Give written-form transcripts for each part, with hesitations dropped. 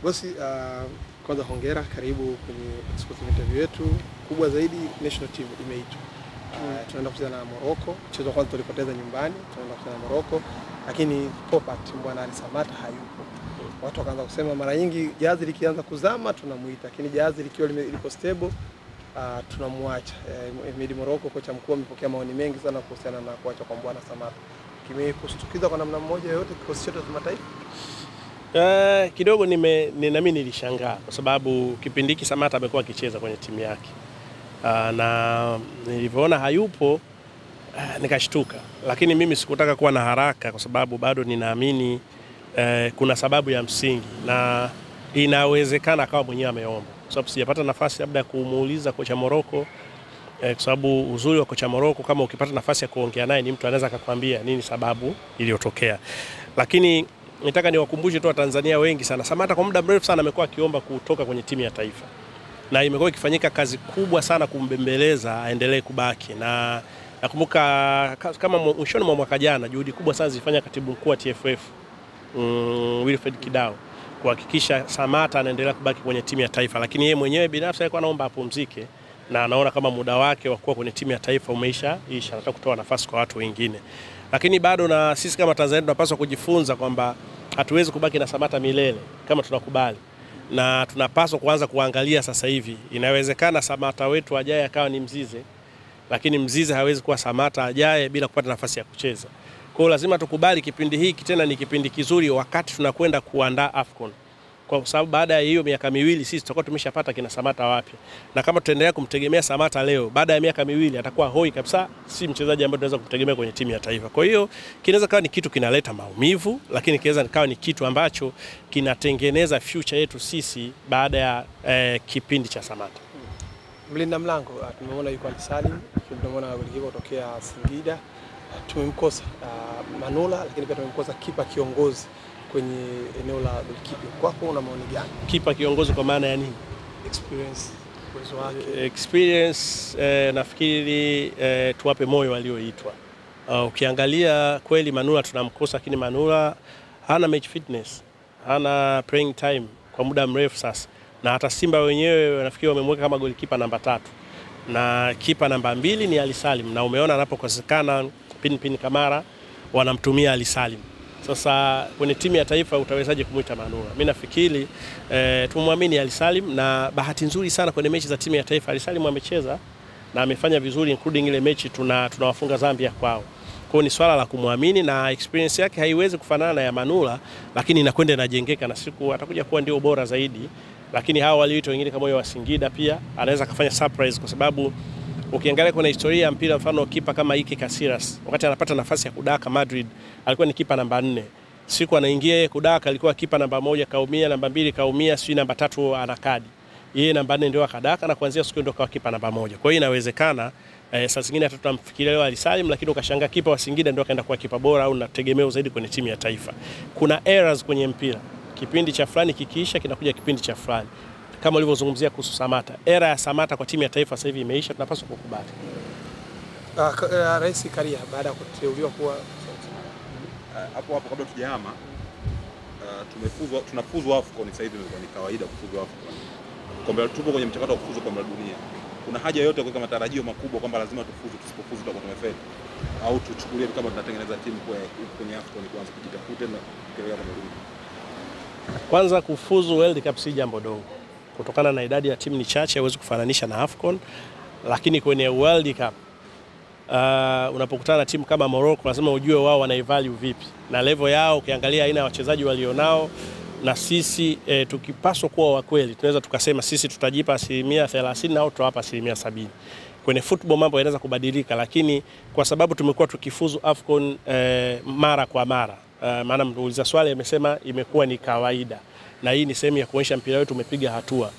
Bosi, kwanza hongera, karibu kwenye exclusive interview yetu. Kubwa zaidi, national team imeitwa. Tunaenda kucheza na Morocco. Mchezo kwanza tulipoteza nyumbani, tunaenda kucheza na Morocco, lakini Popat Mbwana Ali Samata hayupo. Watu wakaanza kusema mara nyingi jahazi likianza kuzama tunamuita, lakini jahazi likiwa liko stable tunamwacha. Midi Morocco, kocha mkuu, amepokea maoni mengi sana kuhusiana na kuacha kwa Mbwana Samata. Kimekushtukiza kwa namna moja yote kikosi chetu cha kimataifa? Kidogo nami nilishangaa kwa sababu kipindi hiki Samata amekuwa akicheza kwenye timu yake. Na nilivyoona hayupo nikashtuka, lakini mimi sikutaka kuwa na haraka kwa sababu bado ninaamini kuna sababu ya msingi na inawezekana akawa mwenyewe ameomba. Kwa sababu sijapata nafasi labda ya kumuuliza kocha Morocco, kwa sababu uzuri wa kocha Morocco kama ukipata nafasi ya kuongea naye ni mtu anaweza akakwambia nini sababu iliyotokea. Lakini nitaka niwakumbushe tu Watanzania wengi sana, Samata kwa muda mrefu sana amekuwa akiomba kutoka kwenye timu ya taifa. Na imekuwa ikifanyika kazi kubwa sana kumbembeleza aendelee kubaki. Na nakumbuka kama mwishoni mwa mwaka jana juhudi kubwa sana zilifanya katibu mkuu wa TFF Wilfred Kidao kuhakikisha Samata anaendelea kubaki kwenye timu ya taifa, lakini yeye mwenyewe binafsi alikuwa anaomba apumzike na anaona kama muda wake wa kuwa kwenye timu ya taifa umeisha, anataka kutoa nafasi kwa watu wengine. Lakini bado na sisi kama Tanzania tunapaswa kujifunza kwamba hatuwezi kubaki na Samata milele kama tunakubali. Na tunapaswa kuanza kuangalia sasa hivi. Inawezekana Samata wetu ajaye akawa ni Mzize, lakini Mzize hawezi kuwa Samata ajaye bila kupata nafasi ya kucheza. Kwa hiyo lazima tukubali kipindi hiki tena ni kipindi kizuri wakati tunakwenda kuandaa AFCON. Kwa sababu baada ya hiyo miaka miwili sisi tutakuwa tumeshapata kina Samata wapya. Na kama tutaendelea kumtegemea Samata leo, baada ya miaka miwili atakuwa hoi kabisa, si mchezaji ambaye tunaweza kumtegemea kwenye timu ya taifa. Kwa hiyo kinaweza kawa ni kitu kinaleta maumivu, lakini kinaweza kawa ni kitu ambacho kinatengeneza future yetu sisi baada ya kipindi cha Samata. Mlinda mlango tumeona yuko Ali Salim, tumeona golikipa kutokea Singida, tumemkosa Manula, lakini pia tumemkosa kipa kiongozi kwenye eneo la goalkeeping. Kwako una maoni gani? Kipa kiongozi kwa maana ya nini? Experience, uwezo wake. Experience, nafikiri tuwape moyo walioitwa. Ukiangalia kweli Manula tunamkosa, lakini Manula hana match fitness, hana playing time kwa muda mrefu sasa. Na hata Simba wenyewe nafikiri wamemweka kama goalkeeper namba 3. Na kipa namba 2 ni Ali Salim, na umeona anapokosekana Pin Kamara wanamtumia Ali Salim. Sasa kwenye timu ya taifa utawezaje kumuita Manula? Mimi nafikiri tumwamini Ali Salim, na bahati nzuri sana kwenye mechi za timu ya taifa Ali Salim amecheza na amefanya vizuri, including ile mechi tunawafunga Zambia kwao. Kwa hiyo ni swala la kumwamini, na experience yake haiwezi kufanana na ya Manula, lakini inakwenda inajengeka na siku atakuja kuwa ndio bora zaidi. Lakini hao walioitwa wengine kama wa Singida pia anaweza kufanya surprise, kwa sababu ukiangalia kuna historia ya mpira, mfano kipa kama Ike Casillas wakati anapata nafasi ya kudaka Madrid alikuwa ni kipa namba 4. Siku anaingia yeye kudaka alikuwa kipa namba 1 kaumia, namba 2 kaumia, sio namba 3 ana kadi. Yeye namba 4 ndio akadaka, na kuanzia siku ndio akawa kipa namba 1. Kwa hiyo inawezekana saa zingine hata tutamfikiria leo Ali Salim, lakini ukashangaa kipa wa Singida ndio akaenda kuwa kipa bora au nategemeo zaidi kwenye timu ya taifa. Kuna errors kwenye mpira. Kipindi cha fulani kikiisha kinakuja kipindi cha fulani. Kama ulivyozungumzia kuhusu Samata, era ya Samata kwa timu ya taifa sasa hivi imeisha, tunapaswa kukubali. Rais Karia baada ya kuteuliwa kuwa hapo kabla tujahama, tunafuzwa AFCON sasa hivi, ni kawaida kufuzwa AFCON. Kombe tupo kwenye mchakato wa kufuzu kombe la dunia. Kuna haja yote kuweka matarajio makubwa kwamba lazima tufuzu, tusipofuzu tutakuwa tumefeli, au tuchukulie kama tunatengeneza timu kwenye AFCON kuanza kujitafuta na kuelekea kombe la dunia? Kwanza kufuzu World Cup si jambo dogo. Kutokana na idadi ya timu ni chache hauwezi kufananisha na AFCON, lakini kwenye World Cup unapokutana na timu kama Morocco lazima ujue wao wanaivalue vipi na level yao. Ukiangalia aina ya wachezaji walionao na sisi tukipaswa kuwa wa kweli tunaweza tukasema sisi tutajipa 30% au tutawapa 70%. Kwenye football mambo yanaweza kubadilika, lakini kwa sababu tumekuwa tukifuzu AFCON mara kwa mara, maana muuliza swali amesema imekuwa ni kawaida, na hii ni sehemu ya kuonyesha mpira wetu umepiga hatua.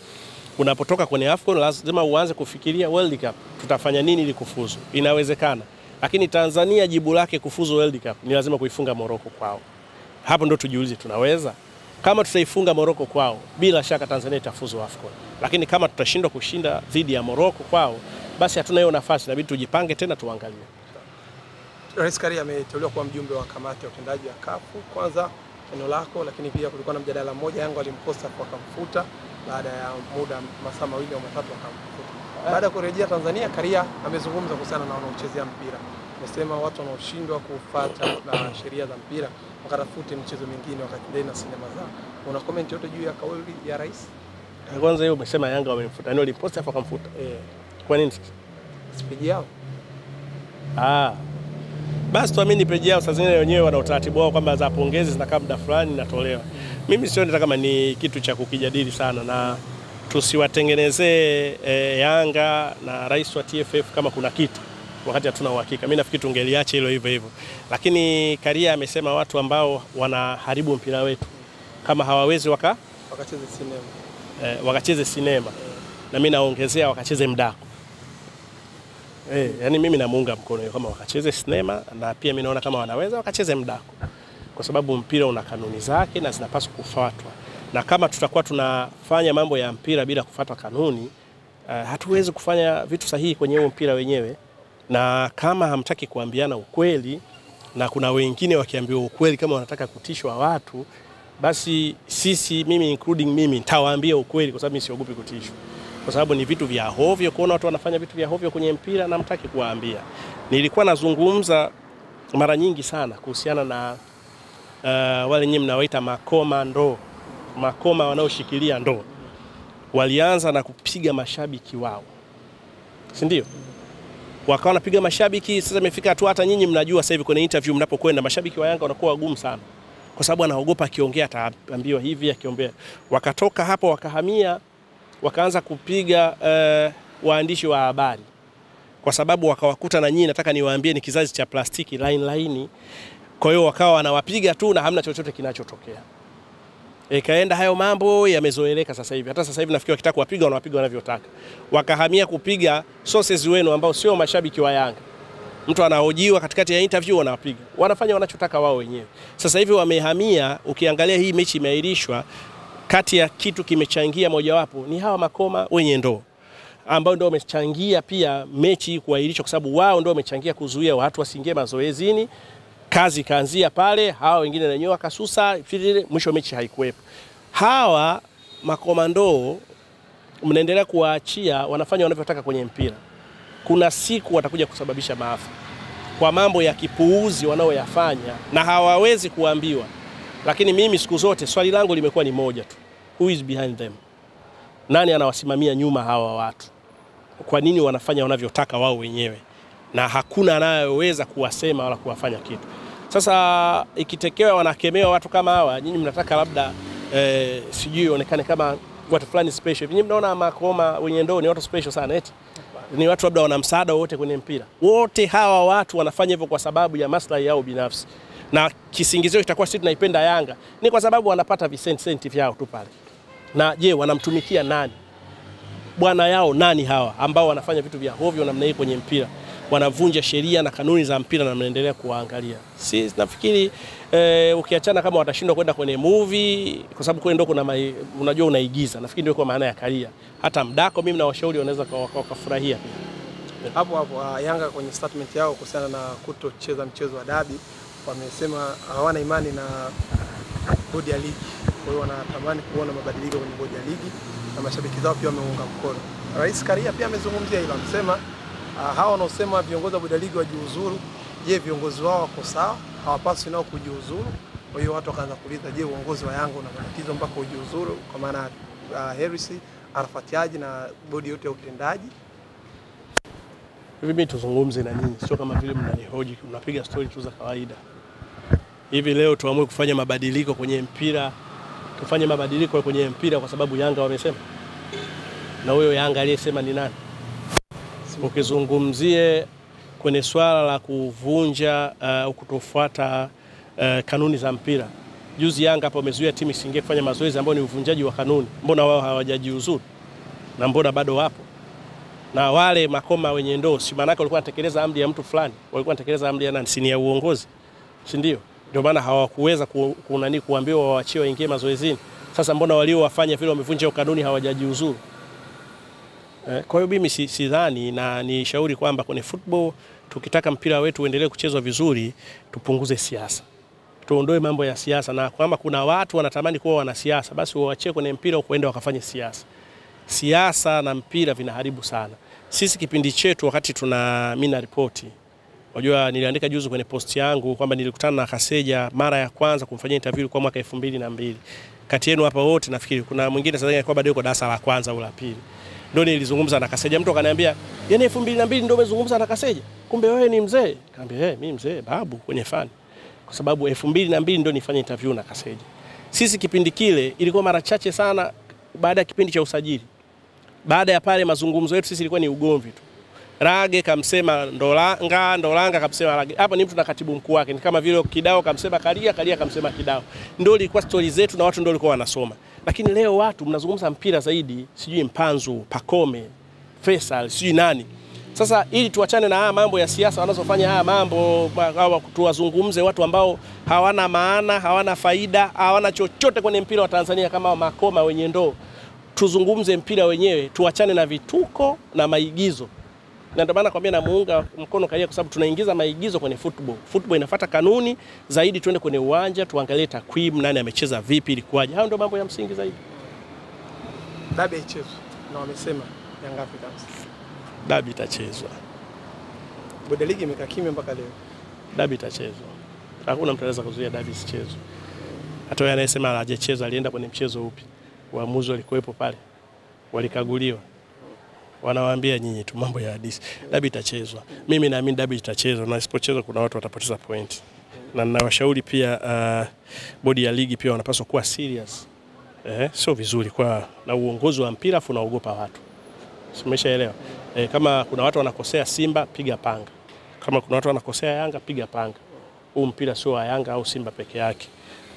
Unapotoka kwenye AFCON lazima uanze kufikiria World Cup, tutafanya nini ili kufuzu. Inawezekana, lakini Tanzania jibu lake kufuzu World Cup ni lazima kuifunga Morocco kwao. Hapo ndo tujiulize tunaweza. Kama tutaifunga Morocco kwao, bila shaka Tanzania itafuzu AFCON. Lakini kama tutashindwa kushinda dhidi ya Morocco kwao, basi hatuna hiyo nafasi, inabidi tujipange tena tuangalie. Rais Karia ameteuliwa kuwa mjumbe wa kamati ya utendaji ya CAF. Kwanza eneo lako, lakini pia kulikuwa na mjadala mmoja Yanga walimposta wakamfuta baada ya muda masaa 2 au 3 wakamfuta. Baada ya kurejea Tanzania, Karia amezungumza kuhusiana na wanaochezea mpira. Amesema watu wanaoshindwa kufuata sheria za mpira wakatafute michezo mingine wakaendelea na sinema zao. Una comment yote juu ya kauli ya rais? Kwanza hiyo umesema Yanga wamemfuta. Ndio alipost afa akamfuta. Kwa nini? Page yao. Basi tuamini page yao, sasa zingine wenyewe wana utaratibu wao kwamba za pongezi zinakaa muda fulani natolewa. Mimi sioni kama ni kitu cha kukijadili sana, na tusiwatengenezee Yanga na rais wa TFF kama kuna kitu wakati hatuna uhakika. Mimi nafikiri tungeliacha hilo hivyo hivyo. Lakini Karia amesema watu ambao wanaharibu mpira wetu kama hawawezi wakacheze sinema. Wakacheze sinema. Na mimi naongezea wakacheze mdako. Yani mimi namuunga mkono kama wakacheze sinema, na pia mimi naona kama wanaweza wakacheze mdako. Kwa sababu mpira una kanuni zake na zinapaswa kufuatwa. Na kama tutakuwa tunafanya mambo ya mpira bila kufuata kanuni, hatuwezi kufanya vitu sahihi kwenye huo mpira wenyewe. Na kama hamtaki kuambiana ukweli, na kuna wengine wakiambiwa ukweli kama wanataka kutishwa watu, basi sisi, mimi including mimi, nitawaambia ukweli kwa sababu mimi siogopi kutishwa. Kwa sababu ni vitu vya hovyo, kuona watu wanafanya vitu vya hovyo kwenye mpira na mtaki kuwaambia. Nilikuwa nazungumza mara nyingi sana kuhusiana na wale nyinyi mnawaita makoma ndoo. Makoma wanaoshikilia ndoo. Walianza na kupiga mashabiki wao. Si ndio? Wakawa wanapiga mashabiki, sasa imefika tu hata nyinyi mnajua sasa hivi kwenye interview mnapokwenda mashabiki wa Yanga wanakuwa wagumu sana. Kwa sababu anaogopa akiongea ataambiwa hivi, akiombea. Wakatoka hapo wakahamia, wakaanza kupiga waandishi wa habari. Kwa sababu wakawakuta na nyinyi, nataka niwaambie ni kizazi cha plastiki line. Kwa hiyo wakawa wanawapiga tu na hamna chochote kinachotokea. Kaenda hayo mambo yamezoeleka sasa hivi. Hata sasa hivi nafikiri wakitaka kuwapiga wanawapiga wanavyotaka. Wakahamia kupiga sources wenu ambao sio mashabiki wa Yanga. Mtu anahojiwa katikati ya interview wanawapiga. Wanafanya wanachotaka wao wenyewe. Sasa hivi wamehamia, ukiangalia hii mechi imeahirishwa, kati ya kitu kimechangia mojawapo ni hawa makoma wenye ndoo, ambao ndio wamechangia pia mechi kuahirishwa, kwa sababu wao ndio wamechangia kuzuia watu wasiingie mazoezini. Kazi kaanzia pale, hawa wengine na wenyewe wakasusa, mwisho mechi haikuwepo. Hawa makomando mnaendelea kuwaachia, wanafanya wanavyotaka kwenye mpira. Kuna siku watakuja kusababisha maafa kwa mambo ya kipuuzi wanaoyafanya, na hawawezi kuambiwa. Lakini mimi siku zote swali langu limekuwa ni moja tu. Who is behind them? Nani anawasimamia nyuma hawa watu? Kwa nini wanafanya wanavyotaka wao wenyewe? Na hakuna anayeweza kuwasema wala kuwafanya kitu. Sasa ikitekewa wanakemewa watu kama hawa, nyinyi mnataka labda sijui onekane kama watu fulani special. Nyinyi mnaona makoma wenye ndoo ni watu special sana eti. Ni watu labda wana msaada wote kwenye mpira. Wote hawa watu wanafanya hivyo kwa sababu ya maslahi yao binafsi. Na kisingizio kitakuwa sisi tunaipenda Yanga ni kwa sababu wanapata visenti vyao tu pale. Na je, wanamtumikia nani? Bwana yao nani hawa ambao wanafanya vitu vya hovyo namna hii kwenye mpira? Wanavunja sheria na kanuni za mpira na mnaendelea kuangalia. Sisi nafikiri ukiachana kama watashindwa kwenda kwenye movie, kwa sababu kule ndio kuna unajua unaigiza. Nafikiri ndio kwa maana ya Karia. Hata mdako mimi na washauri wanaweza wakafurahia pia. Hapo Yanga kwenye statement yao kuhusiana na kutocheza mchezo wa dabi, wamesema hawana imani na bodi ya ligi. Kwa hiyo wanatamani kuona mabadiliko kwenye bodi ya ligi, na mashabiki zao pia wameunga mkono. Rais Karia pia amezungumzia hilo, amesema hawa wanaosema viongozi wa bodi ya ligi wajiuzuru, je, viongozi wao wako sawa? Hawapaswi nao kujiuzuru. Kwa hiyo watu wakaanza kuuliza, je, uongozi wa Yanga una matatizo mpaka ujiuzuru, kwa maana Hersi, Arafat Haji na bodi yote ya utendaji? Hivi mimi tuzungumze na nyinyi, sio kama vile mnanihoji, mnapiga story tu za kawaida. Hivi leo tuamue kufanya mabadiliko kwenye mpira, tufanye mabadiliko kwenye mpira kwa sababu Yanga wamesema? Na huyo Yanga aliyesema ni nani? Ukizungumzie kwenye swala la kuvunja au kutofuata kanuni za mpira. Juzi Yanga hapo wamezuia timu isiingie kufanya mazoezi ambao ni uvunjaji wa kanuni. Mbona wao hawajajiuzuru? Na mbona bado wapo? Na wale makoma wenye ndoo, si maana yake walikuwa wanatekeleza amri ya mtu fulani, walikuwa wanatekeleza amri ya nani? Si ni ya uongozi, si ndio? Ndio maana hawakuweza kuambiwa waachie waingie mazoezini. Sasa mbona walio wafanya vile wamevunja kanuni hawajajiuzuru? Kwa hiyo mimi sidhani, na ni shauri kwamba kwenye football tukitaka mpira wetu uendelee kuchezwa vizuri, tupunguze siasa. tuondoe mambo ya siasa, na kama kuna watu wanatamani kuwa wanasiasa basi waachie kwenye mpira kuenda wakafanye siasa. Siasa na mpira vinaharibu sana. Sisi kipindi chetu wakati mimi na ripoti, unajua niliandika juzi kwenye post yangu kwamba nilikutana na Kaseja mara ya kwanza kumfanyia interview kwa mwaka 2002. Kati yenu hapa wote nafikiri kuna mwingine sasa alikuwa bado yuko darasa la kwanza au la pili. Ndio nilizungumza na Kaseja, mtu akaniambia, "Yaani 2002 ndio umezungumza na Kaseja? Kumbe wewe ni mzee." Nikamwambia, mimi mzee babu kwenye fani." Kwa sababu 2002 ndio nifanye interview na Kaseja. Sisi kipindi kile ilikuwa mara chache sana baada ya kipindi cha usajili. Baada ya pale mazungumzo yetu sisi ilikuwa ni ugomvi tu. Rage kamsema Ndolanga kamsema Rage. Hapa ni mtu na katibu mkuu wake. Ni kama vile Kidao kamsema Karia kamsema Kidao. Ndio ilikuwa stories zetu na watu ndio walikuwa wanasoma. Lakini leo watu mnazungumza mpira zaidi, sijui Mpanzu, Pakome, Faisal, sijui nani. Sasa ili tuachane na haya mambo ya siasa wanazofanya haya mambo, tuwazungumze watu ambao hawana maana, hawana faida, hawana chochote kwenye mpira wa Tanzania kama Makoma wenye ndoo. Tuzungumze mpira wenyewe, tuachane na vituko na maigizo. Na ndio maana nakwambia namuunga mkono Karia kwa sababu tunaingiza maigizo kwenye football. Football inafuata kanuni zaidi, twende kwenye uwanja, tuangalie takwimu, nani amecheza vipi, ilikuwaje. Hao ndio mambo ya msingi zaidi. Dabi ichezwe na wamesema Young Africans. Dabi itachezwa. Bodi ligi imekaa kimya mpaka leo. Dabi itachezwa. Hakuna mtu anaweza kuzuia dabi isichezwe. Hata yeye anayesema hajacheza alienda kwenye mchezo upi? Waamuzi walikuwepo pale. Walikaguliwa. Wanawaambia nyinyi tu mambo ya hadithi. Dabi itachezwa. Mimi naamini dabi itachezwa, na isipochezwa kuna watu watapoteza point. Na ninawashauri pia bodi ya ligi pia wanapaswa kuwa serious. Sio vizuri kwa na uongozi wa mpira afu unaogopa watu. Umeshaelewa? Kama kuna watu wanakosea Simba, piga panga. Kama kuna watu wanakosea Yanga, piga panga. Huu mpira sio wa Yanga au Simba peke yake.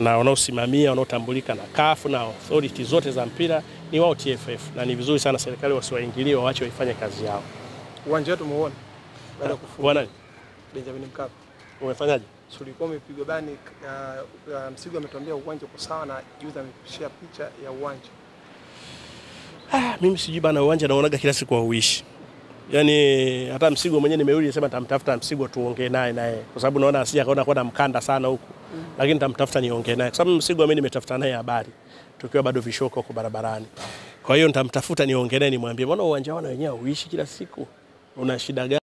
Na wanaosimamia, wanaotambulika na CAF na authority zote za mpira ni wao TFF, na ni vizuri sana serikali wasiwaingilie, waache waifanye kazi yao. Uwanja wetu muone baada ya kufunga. Bwana Benjamin Mkapa. Umefanyaje? Sulikuwa umepigwa bani, Msigo ametuambia uwanja uko sawa na juzi amepishia picha ya uwanja. Mimi sijui bana, uwanja naonaga kila siku hauishi. Yaani hata Msigo mwenyewe nimerudi nisema nitamtafuta Msigo tuongee naye kwa sababu naona asija kaona kwa mkanda sana huko. Lakini nitamtafuta niongee naye kwa sababu Msigo mimi nimetafuta naye habari tukiwa bado vishoko huko barabarani. Kwa hiyo nitamtafuta niongee naye nimwambie, mbona uwanja wao wenyewe hauishi kila siku? Una shida gani?